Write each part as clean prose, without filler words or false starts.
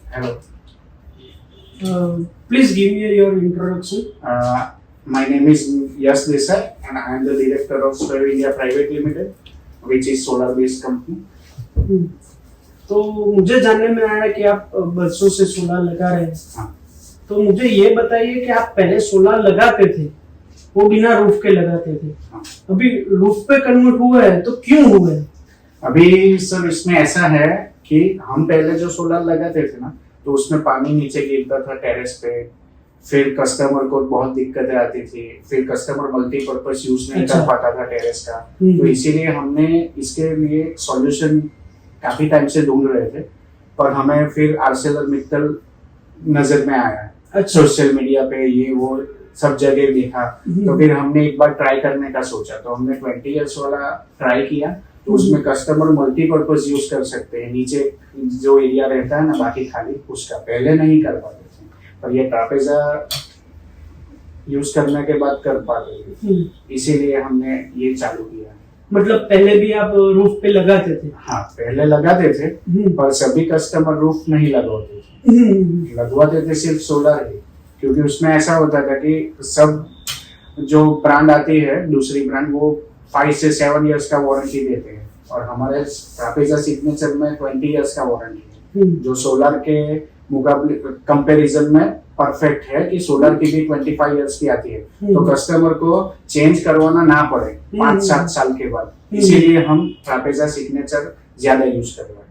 Hello. Please give me your introduction. My name is Yash Desai, and I am the director of Solar India Private Limited, which is solar-based company. तो मुझे जानने में आया कि आप बरसों से सोलर लगा रहे हैं। हाँ। तो मुझे ये बताइए कि आप पहले सोलर लगाते थे, वो बिना रूफ के लगाते थे। हाँ। अभी रूफ पे कन्वर्ट हुआ है, तो क्यों हुआ है? अभी सर इसमें ऐसा है कि हम पहले जो सोलर लगाते थे ना, तो उसमें पानी नीचे गिरता था टेरेस पे, फिर कस्टमर को बहुत दिक्कतें आती थी, फिर कस्टमर मल्टीपर्पज यूज नहीं कर पाता था टेरेस का। तो इसीलिए हमने इसके लिए सॉल्यूशन काफी टाइम से ढूंढ रहे थे, पर हमें फिर आर्सेलरमित्तल नजर में आया। अच्छा। सोशल मीडिया पे ये वो सब जगह देखा, तो फिर हमने एक बार ट्राई करने का सोचा। तो हमने 20 इयर्स वाला ट्राई किया, तो उसमें कस्टमर मल्टीपर्पज यूज कर सकते हैं। नीचे जो एरिया रहता है ना बाकी खाली, उसका पहले नहीं कर पाते थे, पर ये ट्रापेजा यूज करने के बाद कर पाते थे। इसीलिए हमने ये चालू किया। मतलब पहले भी आप रूफ पे लगाते थे? हाँ, पहले लगाते थे, पर सभी कस्टमर रूफ नहीं लगवाते थे, लगवाते थे सिर्फ सोलर ही। क्योंकि उसमें ऐसा होता था कि सब जो ब्रांड आती है, दूसरी ब्रांड, वो 5 से 7 इयर्स का वारंटी देते हैं, और हमारे ट्रापेजा सिग्नेचर में 20 इयर्स का वारंटी है, जो सोलर के मुकाबले कंपैरिजन में परफेक्ट है कि सोलर की भी 25 इयर्स की आती है, तो कस्टमर को चेंज करवाना ना पड़े 5-7 साल के बाद। इसीलिए हम ट्रापेजा सिग्नेचर ज्यादा यूज कर रहे हैं।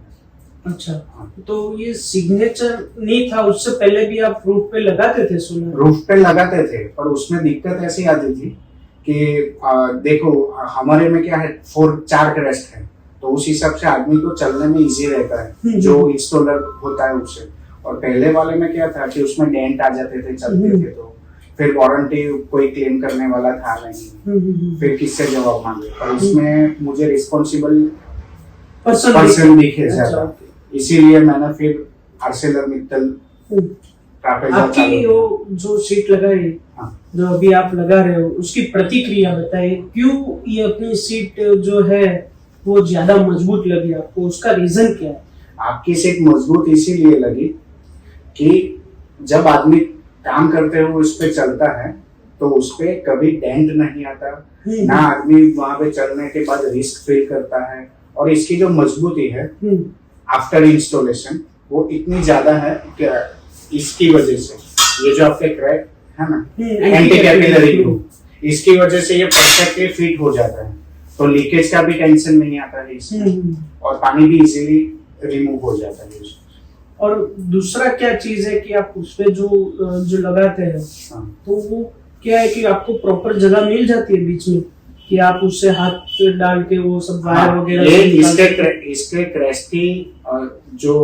अच्छा। हाँ। तो ये सिग्नेचर नहीं था, उससे पहले भी आप रूफ पे लगाते थे सोलर? रूफ पे लगाते थे, पर उसमें दिक्कत ऐसी आती थी कि देखो हमारे में क्या है, 4 क्रेस्ट है, तो उस हिसाब से आदमी को चलने में इजी रहता है जो इंस्टॉलर होता है उससे। और पहले वाले में क्या था कि उसमें डेंट आ जाते थे चलते थे, तो फिर वारंटी कोई क्लेम करने वाला था नहीं, फिर किससे जवाब मांगे। पर इसमें मुझे रिस्पॉन्सिबल पर्सन दिखे ज्यादा, इसीलिए मैंने फिर आर्सेलरमित्तल आपकी वो जो सीट लगाई, जो अभी आप लगा रहे हो, उसकी प्रतिक्रिया बताइए। क्यों ये अपनी सीट जो है वो ज्यादा मजबूत लगी आपको, उसका रीजन क्या है? आपकी सीट मजबूत इसीलिए लगी कि जब आदमी काम करते हुए उस पे चलता है, तो उस पे कभी डेंट नहीं आता, ना आदमी वहां पे चलने के बाद रिस्क फील करता है। और इसकी जो मजबूती है आफ्टर इंस्टॉलेशन, वो इतनी ज्यादा है कि इसकी वजह से ये जो आपके क्रैक है ना, एंटी कैपिलरी ग्रूव, इसकी वजह से ये परफेक्टली फिट हो जाता है, तो लीकेज का भी टेंशन नहीं आता है इसमें, और पानी भी इजीली रिमूव हो जाता है इसमें। और दूसरा क्या चीज है कि आप उसपे जो लगाते हैं, तो वो क्या है कि आपको प्रॉपर जगह मिल जाती है बीच में, कि आप उससे हाथ डाल के वो सब वायर वगैरह। इसके क्रेस्ट की जो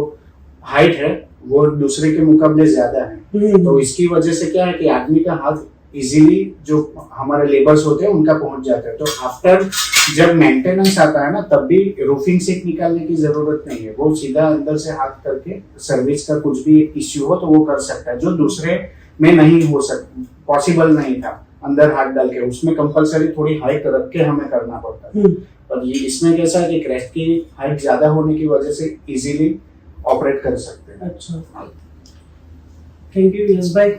हाइट है वो दूसरे के मुकाबले ज्यादा है, तो इसकी वजह से क्या है कि आदमी का हाथ इजीली जो हमारे लेबर्स होते हैं उनका पहुंच जाता है। तो आफ्टर जब मेंटेनेंस आता है ना, तब भी रूफिंग सीट निकालने की जरूरत नहीं है, वो सीधा अंदर से हाथ करके सर्विस का कुछ भी इश्यू हो तो वो कर सकता है, जो दूसरे में नहीं हो सकता, पॉसिबल नहीं था अंदर हाथ डाल के। उसमें कंपलसरी थोड़ी हाइट रख के हमें करना पड़ता है, पर ये इसमें कैसा है कि क्रेस्ट की हाइट ज्यादा होने की वजह से इजीली ऑपरेट कर सकते हैं। अच्छा, थैंक यू यश भाई।